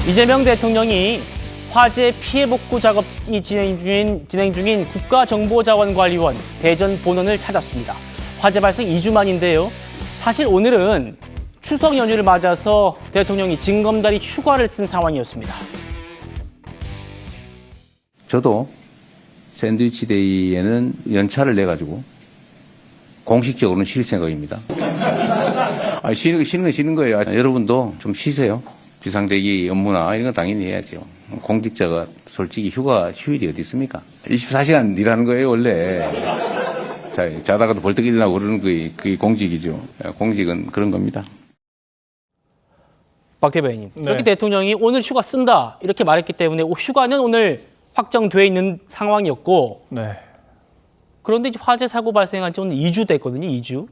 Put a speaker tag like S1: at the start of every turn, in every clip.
S1: 이재명 대통령이 화재 피해 복구 작업이 진행 중인 국가정보자원관리원 대전 본원을 찾았습니다. 화재 발생 2주 만인데요. 사실 오늘은 추석 연휴를 맞아서 대통령이 징검다리 휴가를 쓴 상황이었습니다.
S2: 저도 샌드위치 데이에는 연차를 내가지고 공식적으로는 쉴 생각입니다. 쉬는 건 쉬는 거예요. 여러분도 좀 쉬세요. 비상대기 업무나 이런 건 당연히 해야죠. 공직자가 솔직히 휴일이 어디 있습니까? 24시간 일하는 거예요, 원래. 자다가도 벌떡 일어나고 그러는 그게 공직이죠. 공직은 그런 겁니다.
S1: 박 대변인,
S3: 네.
S1: 이렇게 대통령이 오늘 휴가 쓴다 이렇게 말했기 때문에 휴가는 오늘 확정돼 있는 상황이었고
S3: 네.
S1: 그런데 이제 화재 사고 발생한 지 오늘 2주 됐거든요. 2주.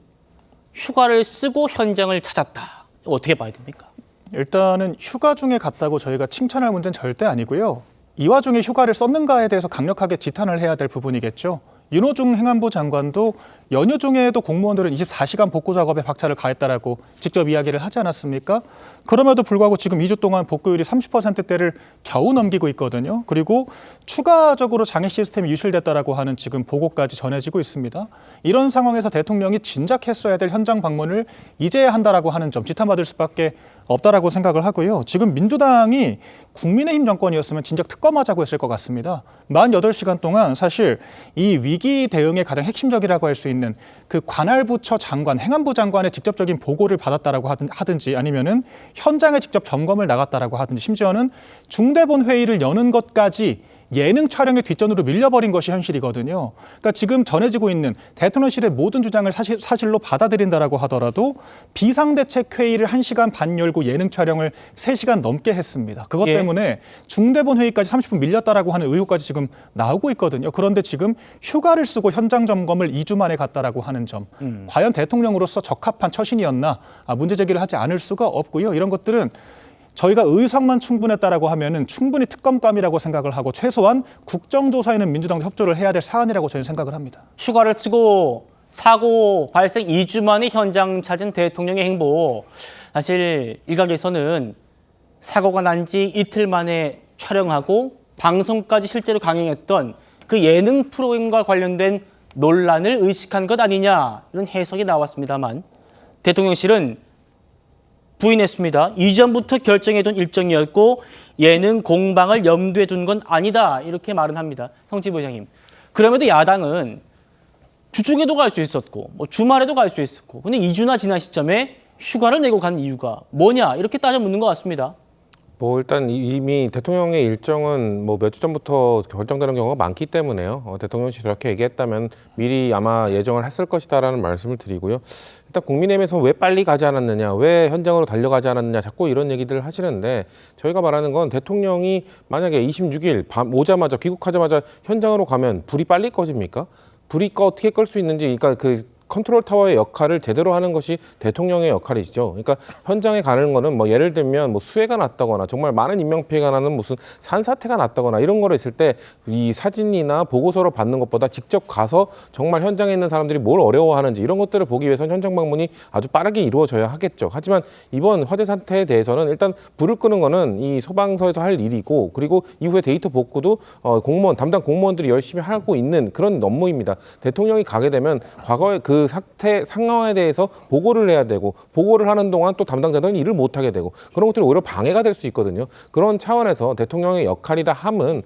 S1: 휴가를 쓰고 현장을 찾았다. 어떻게 봐야 됩니까?
S3: 일단은 휴가 중에 갔다고 저희가 칭찬할 문제는 절대 아니고요. 이 와중에 휴가를 썼는가에 대해서 강력하게 지탄을 해야 될 부분이겠죠. 윤호중 행안부 장관도 연휴 중에도 공무원들은 24시간 복구 작업에 박차를 가했다라고 직접 이야기를 하지 않았습니까? 그럼에도 불구하고 지금 2주 동안 복구율이 30%대를 겨우 넘기고 있거든요. 그리고 추가적으로 장애 시스템이 유실됐다라고 하는 지금 보고까지 전해지고 있습니다. 이런 상황에서 대통령이 진작 했어야 될 현장 방문을 이제야 한다라고 하는 점 지탄받을 수밖에 없다라고 생각을 하고요. 지금 민주당이 국민의힘 정권이었으면 진작 특검하자고 했을 것 같습니다. 48시간 동안 사실 이 위기 대응의 가장 핵심적이라고 할 수 있는 그 관할 부처 장관, 행안부 장관의 직접적인 보고를 받았다라고 하든지 아니면은 현장에 직접 점검을 나갔다라고 하든지 심지어는 중대본 회의를 여는 것까지 예능 촬영의 뒷전으로 밀려버린 것이 현실이거든요. 그러니까 지금 전해지고 있는 대통령실의 모든 주장을 사실로 받아들인다라고 하더라도 비상대책회의를 1시간 반 열고 예능 촬영을 3시간 넘게 했습니다. 그것 때문에 중대본 회의까지 30분 밀렸다라고 하는 의혹까지 지금 나오고 있거든요. 그런데 지금 휴가를 쓰고 현장 점검을 2주 만에 갔다라고 하는 점. 과연 대통령으로서 적합한 처신이었나? 문제 제기를 하지 않을 수가 없고요. 이런 것들은 저희가 의석만 충분했다라고 하면은 충분히 특검감이라고 생각을 하고 최소한 국정조사에는 민주당도 협조를 해야 될 사안이라고 저는 생각을 합니다.
S1: 휴가를 쓰고 사고 발생 2주 만에 현장 찾은 대통령의 행보. 사실 일각에서는 사고가 난 지 이틀 만에 촬영하고 방송까지 실제로 강행했던 그 예능 프로그램과 관련된 논란을 의식한 것 아니냐 이런 해석이 나왔습니다만 대통령실은 부인했습니다. 이전부터 결정해둔 일정이었고 예능 공방을 염두에 둔 건 아니다 이렇게 말은 합니다. 성지 부장님. 그럼에도 야당은 주중에도 갈 수 있었고 주말에도 갈 수 있었고 근데 2주나 지난 시점에 휴가를 내고 간 이유가 뭐냐 이렇게 따져 묻는 것 같습니다.
S4: 일단 이미 대통령의 일정은 몇 주 전부터 결정되는 경우가 많기 때문에요. 대통령실이 저렇게 얘기했다면 미리 아마 예정을 했을 것이다라는 말씀을 드리고요. 일단 국민의힘에서 왜 빨리 가지 않았느냐, 왜 현장으로 달려가지 않았느냐, 자꾸 이런 얘기들을 하시는데 저희가 말하는 건 대통령이 만약에 26일 밤 오자마자 귀국하자마자 현장으로 가면 불이 빨리 꺼집니까? 불이 어떻게 끌 수 있는지, 그러니까 그 컨트롤 타워의 역할을 제대로 하는 것이 대통령의 역할이죠. 그러니까 현장에 가는 거는 예를 들면 수해가 났다거나 정말 많은 인명피해가 나는 무슨 산사태가 났다거나 이런 거로 있을 때 이 사진이나 보고서로 받는 것보다 직접 가서 정말 현장에 있는 사람들이 뭘 어려워하는지 이런 것들을 보기 위해서는 현장 방문이 아주 빠르게 이루어져야 하겠죠. 하지만 이번 화재 사태에 대해서는 일단 불을 끄는 거는 이 소방서에서 할 일이고 그리고 이후에 데이터 복구도 담당 공무원들이 열심히 하고 있는 그런 업무입니다. 대통령이 가게 되면 과거에 그 사태 상황에 대해서 보고를 해야 되고 보고를 하는 동안 또 담당자들은 일을 못 하게 되고 그런 것들이 오히려 방해가 될 수 있거든요. 그런 차원에서 대통령의 역할이라 함은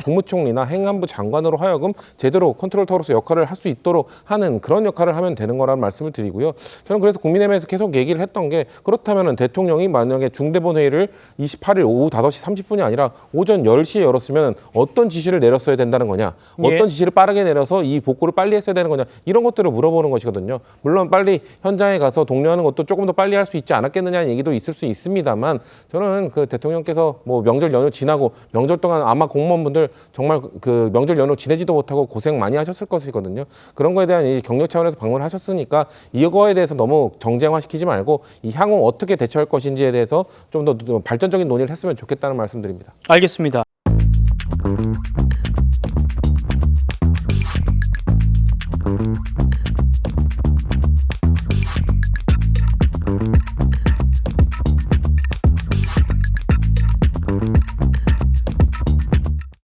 S4: 국무총리나 행안부 장관으로 하여금 제대로 컨트롤 타워로서 역할을 할 수 있도록 하는 그런 역할을 하면 되는 거라는 말씀을 드리고요. 저는 그래서 국민의힘에서 계속 얘기를 했던 게 그렇다면 대통령이 만약에 중대본 회의를 28일 오후 5시 30분이 아니라 오전 10시에 열었으면 어떤 지시를 내렸어야 된다는 거냐, 어떤 지시를 빠르게 내려서 이 복구를 빨리 했어야 되는 거냐 이런 것들을 물어보는 것이거든요. 물론 빨리 현장에 가서 독려하는 것도 조금 더 빨리 할 수 있지 않았겠느냐는 얘기도 있을 수 있습니다만 저는 그 대통령께서 명절 연휴 지나고 명절 동안 아마 공무원분들 정말 그 명절 연휴 지내지도 못하고 고생 많이 하셨을 것이거든요. 그런 거에 대한 이 격려 차원에서 방문하셨으니까 이거에 대해서 너무 정쟁화시키지 말고 이 향후 어떻게 대처할 것인지에 대해서 좀 더 발전적인 논의를 했으면 좋겠다는 말씀드립니다.
S1: 알겠습니다.